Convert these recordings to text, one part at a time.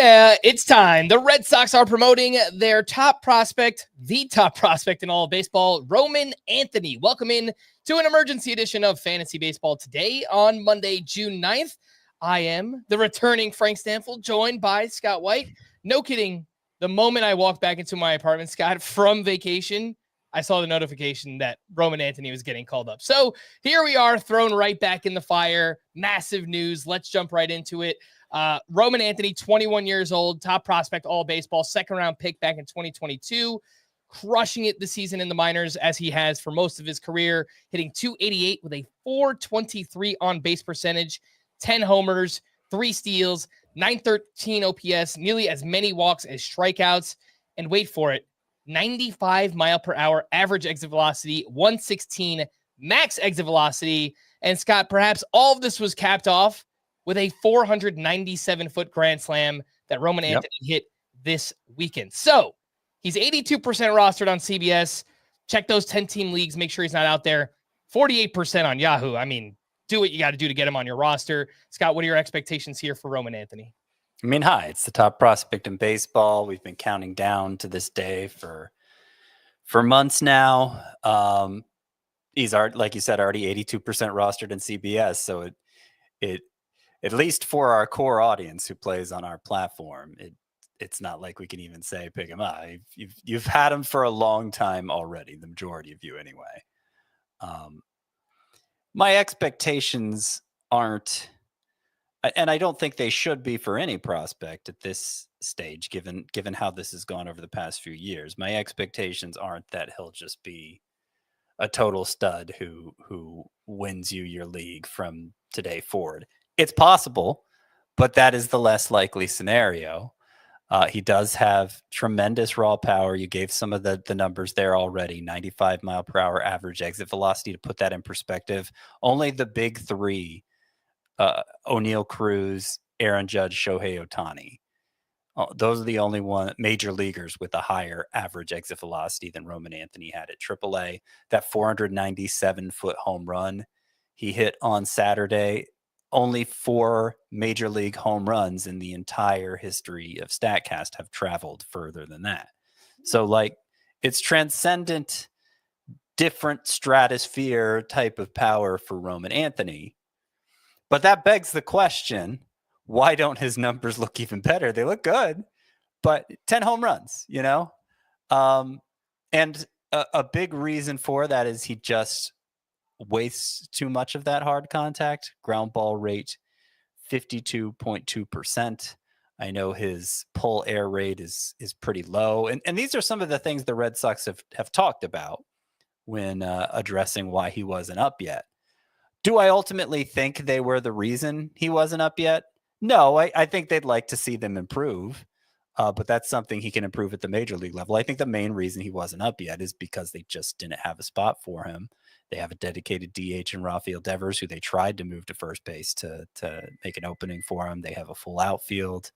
Yeah, it's time. The Red Sox are promoting their top prospect, the top prospect in all of baseball, Roman Anthony. Welcome in to an emergency edition of Fantasy Baseball today on Monday, June 9th. I am the returning Frank Stampfl, joined by Scott White. No kidding. The moment I walked back into my apartment, Scott, from vacation, I saw the notification that Roman Anthony was getting called up. So here we are, thrown right back in the fire. Massive news. Let's jump right into it. Roman Anthony, 21 years old, top prospect, all baseball, second-round pick back in 2022, crushing it this season in the minors as he has for most of his career, hitting .288 with a .423 on-base percentage, 10 homers, 3 steals, .913 OPS, nearly as many walks as strikeouts, and wait for it, 95 mile per hour average exit velocity, 116 max exit velocity, and Scott, perhaps all of this was capped off with a 497-foot grand slam that Roman Anthony hit this weekend. So he's 82% rostered on CBS. Check those 10-team leagues. Make sure he's not out there. 48% on Yahoo. I mean, do what you got to do to get him on your roster. Scott, what are your expectations here for Roman Anthony? I mean, it's the top prospect in baseball. We've been counting down to this day for months now. He's, like you said, already 82% rostered in CBS. So it at least for our core audience who plays on our platform, it's not like we can even say pick him up. You've had him for a long time already, the majority of you anyway. My expectations aren't, and I don't think they should be for any prospect at this stage, given how this has gone over the past few years. My expectations aren't that he'll just be a total stud who wins you your league from today forward. It's possible, but that is the less likely scenario. He does have tremendous raw power. You gave some of the numbers there already. 95 mile per hour average exit velocity. To put that in perspective, only the big three, O'Neal Cruz, Aaron Judge, Shohei Ohtani, those are the only major leaguers with a higher average exit velocity than Roman Anthony had at AAA. That 497-foot home run he hit on Saturday, only 4 major league home runs in the entire history of StatCast have traveled further than that. So, it's transcendent, different stratosphere type of power for Roman Anthony. But that begs the question, why don't his numbers look even better? They look good, but 10 home runs, and a big reason for that is he just wastes too much of that hard contact. Ground ball rate 52.2%. I know his pull air rate is pretty low, and these are some of the things the Red Sox have talked about when addressing why he wasn't up yet. Do I ultimately think they were the reason he wasn't up yet? No, I think they'd like to see them improve, but that's something he can improve at the major league level. I think the main reason he wasn't up yet is because they just didn't have a spot for him. They have a dedicated DH in Rafael Devers, who they tried to move to first base to make an opening for him. They have a full outfield.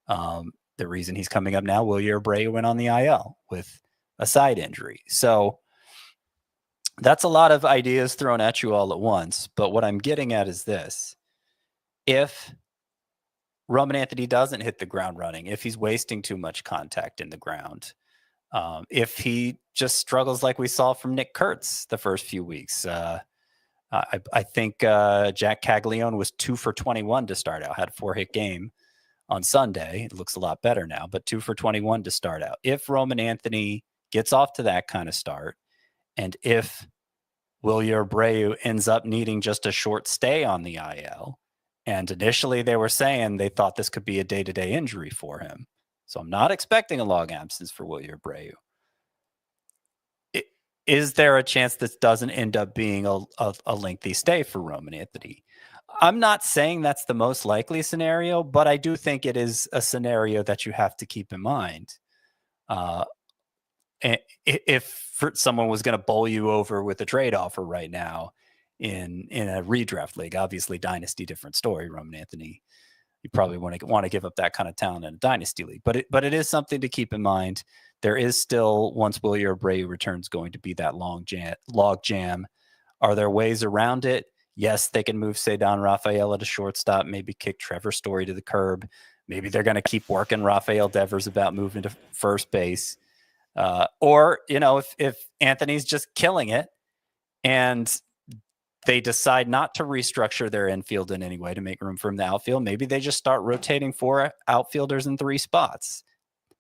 The reason he's coming up now, Wilyer Abreu went on the IL with a side injury. So that's a lot of ideas thrown at you all at once. But what I'm getting at is this. If Roman Anthony doesn't hit the ground running, if he's wasting too much contact in the ground, if he just struggles like we saw from Nick Kurtz the first few weeks. I think Jack Caglione was 2 for 21 to start out, had a 4-hit game on Sunday. It looks a lot better now, but 2 for 21 to start out. If Roman Anthony gets off to that kind of start, and if Wilyer Abreu ends up needing just a short stay on the IL, and initially they were saying they thought this could be a day-to-day injury for him, so I'm not expecting a long absence for Wilyer Abreu. Is there a chance this doesn't end up being a lengthy stay for Roman Anthony? I'm not saying that's the most likely scenario, but I do think it is a scenario that you have to keep in mind. If someone was going to bowl you over with a trade offer right now in a redraft league, obviously dynasty, different story. Roman Anthony, you probably want to give up that kind of talent in a dynasty league, but it is something to keep in mind. There is still, once Wilyer Abreu returns, going to be that log jam. Are there ways around it? Yes, they can move Cedar Rafaela to shortstop, maybe kick Trevor Story to the curb, Maybe they're going to keep working Rafael Devers about moving to first base. Or, if Anthony's just killing it and they decide not to restructure their infield in any way to make room for him in the outfield, maybe they just start rotating 4 outfielders in 3 spots.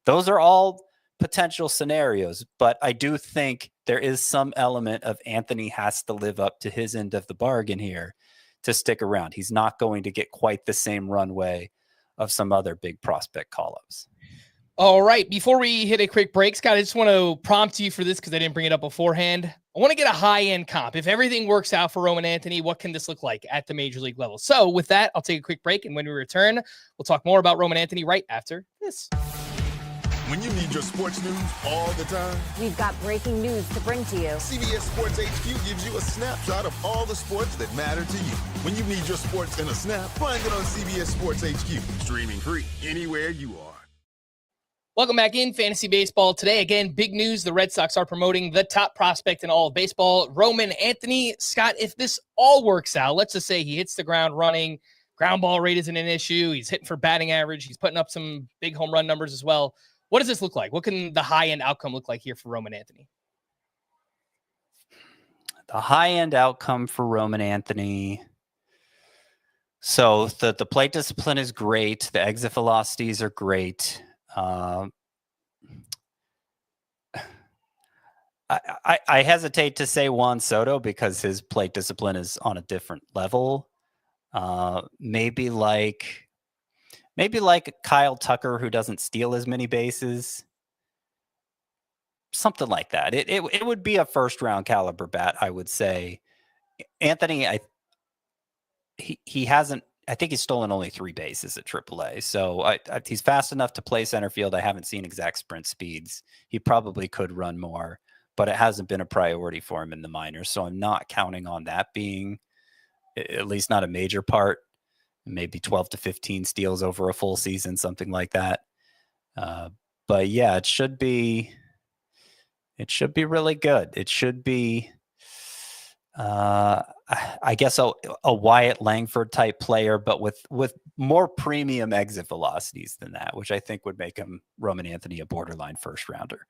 Those are all potential scenarios, but I do think there is some element of Anthony has to live up to his end of the bargain here to stick around. He's not going to get quite the same runway of some other big prospect call-ups. All right. Before we hit a quick break, Scott, I just want to prompt you for this because I didn't bring it up beforehand. I want to get a high-end comp. If everything works out for Roman Anthony, what can this look like at the major league level? So with that, I'll take a quick break, and when we return, we'll talk more about Roman Anthony right after this. When you need your sports news all the time, we've got breaking news to bring to you. CBS Sports HQ gives you a snapshot of all the sports that matter to you. When you need your sports in a snap, find it on CBS Sports HQ, streaming free anywhere you are. Welcome back in Fantasy Baseball. Today, again, big news. The Red Sox are promoting the top prospect in all of baseball, Roman Anthony. Scott, if this all works out, let's just say he hits the ground running, ground ball rate isn't an issue, he's hitting for batting average, he's putting up some big home run numbers as well. What does this look like? What can the high-end outcome look like here for Roman Anthony? The high-end outcome for Roman Anthony. So the plate discipline is great. The exit velocities are great. I hesitate to say Juan Soto because his plate discipline is on a different level. Maybe like Kyle Tucker, who doesn't steal as many bases. Something like that. It would be a first round caliber bat, I would say. Anthony, he hasn't. I think he's stolen only 3 bases at AAA. So he's fast enough to play center field. I haven't seen exact sprint speeds. He probably could run more, but it hasn't been a priority for him in the minors. So I'm not counting on that being at least not a major part. Maybe 12 to 15 steals over a full season, something like that. But yeah, it should be really good. It should be, I guess a Wyatt Langford type player, but with more premium exit velocities than that, which I think would make him, Roman Anthony, a borderline first rounder.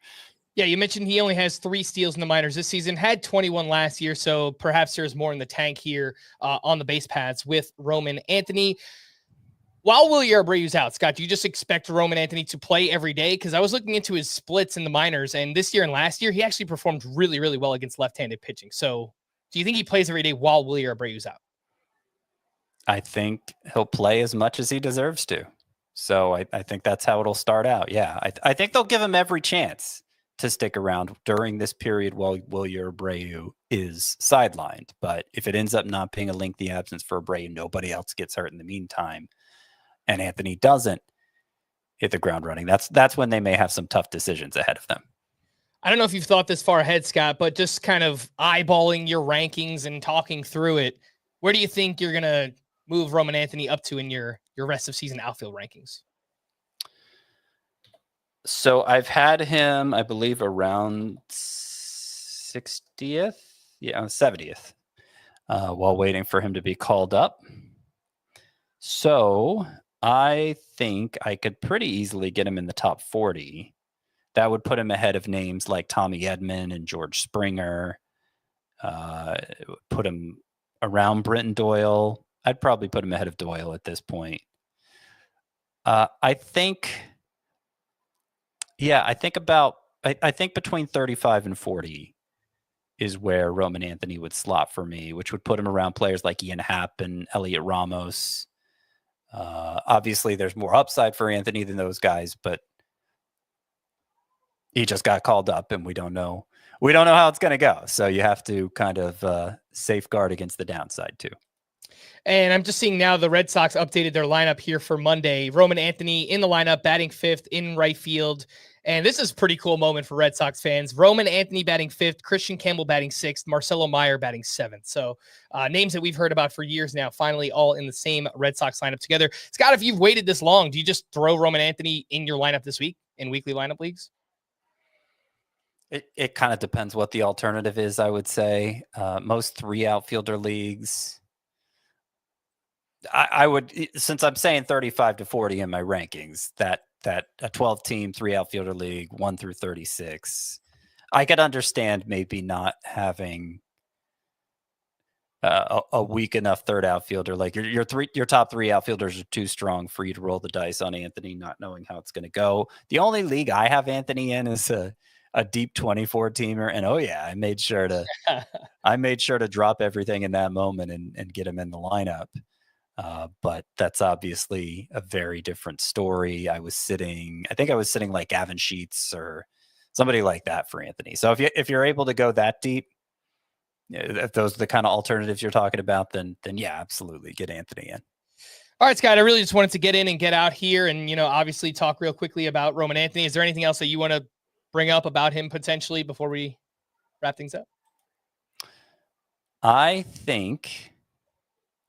Yeah, you mentioned he only has 3 steals in the minors this season, had 21 last year, so perhaps there's more in the tank here on the base paths with Roman Anthony. While Willie Abreu's out, Scott, do you just expect Roman Anthony to play every day? Because I was looking into his splits in the minors, and this year and last year, he actually performed really, really well against left-handed pitching. So do you think he plays every day while Willie Abreu's out? I think he'll play as much as he deserves to. So I think that's how it'll start out. Yeah, I think they'll give him every chance to stick around during this period while Willie Abreu is sidelined. But if it ends up not being a lengthy absence for Abreu, nobody else gets hurt in the meantime, and Anthony doesn't hit the ground running, that's when they may have some tough decisions ahead of them. I don't know if you've thought this far ahead, Scott, but just kind of eyeballing your rankings and talking through it, where do you think you're going to move Roman Anthony up to in your rest of season outfield rankings? So I've had him, I believe, around 60th, 70th, while waiting for him to be called up. So I think I could pretty easily get him in the top 40. That would put him ahead of names like Tommy Edman and George Springer. Put him around Brenton Doyle. I'd probably put him ahead of Doyle at this point. I think between 35 and 40 is where Roman Anthony would slot for me, which would put him around players like Ian Happ and Elliot Ramos. Obviously, there's more upside for Anthony than those guys, but he just got called up, and we don't know how it's going to go. So you have to kind of safeguard against the downside too. And I'm just seeing now the Red Sox updated their lineup here for Monday. Roman Anthony in the lineup, batting 5th in right field. And this is a pretty cool moment for Red Sox fans. Roman Anthony batting 5th, Christian Campbell batting 6th, Marcelo Meyer batting 7th. So names that we've heard about for years now, finally all in the same Red Sox lineup together. Scott, if you've waited this long, do you just throw Roman Anthony in your lineup this week in weekly lineup leagues? It kind of depends what the alternative is, I would say. Most 3 outfielder leagues, I would, since I'm saying 35 to 40 in my rankings, that a 12-team, 3 outfielder league, 1 through 36, I could understand maybe not having a weak enough third outfielder. Like your top 3 outfielders are too strong for you to roll the dice on Anthony, not knowing how it's going to go. The only league I have Anthony in is a deep 24 teamer, and I made sure to drop everything in that moment and get him in the lineup. But that's obviously a very different story. I think I was sitting like Gavin Sheets or somebody like that for Anthony. So if you're able to go that deep, if those are the kind of alternatives you're talking about, then yeah, absolutely get Anthony in. All right, Scott, I really just wanted to get in and get out here and, obviously talk real quickly about Roman Anthony. Is there anything else that you want to bring up about him potentially before we wrap things up? I think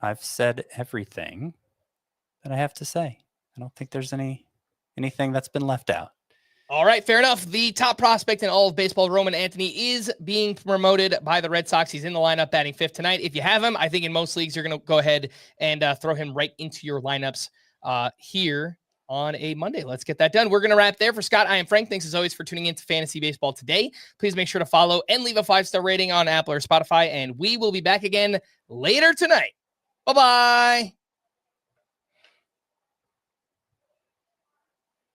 I've said everything that I have to say. I don't think there's anything that's been left out. All right, fair enough. The top prospect in all of baseball, Roman Anthony, is being promoted by the Red Sox. He's in the lineup batting 5th tonight. If you have him, I think in most leagues, you're going to go ahead and throw him right into your lineups here on a Monday. Let's get that done. We're going to wrap there. For Scott, I am Frank. Thanks as always for tuning in to Fantasy Baseball today. Please make sure to follow and leave a 5-star rating on Apple or Spotify, and we will be back again later tonight. Bye-bye.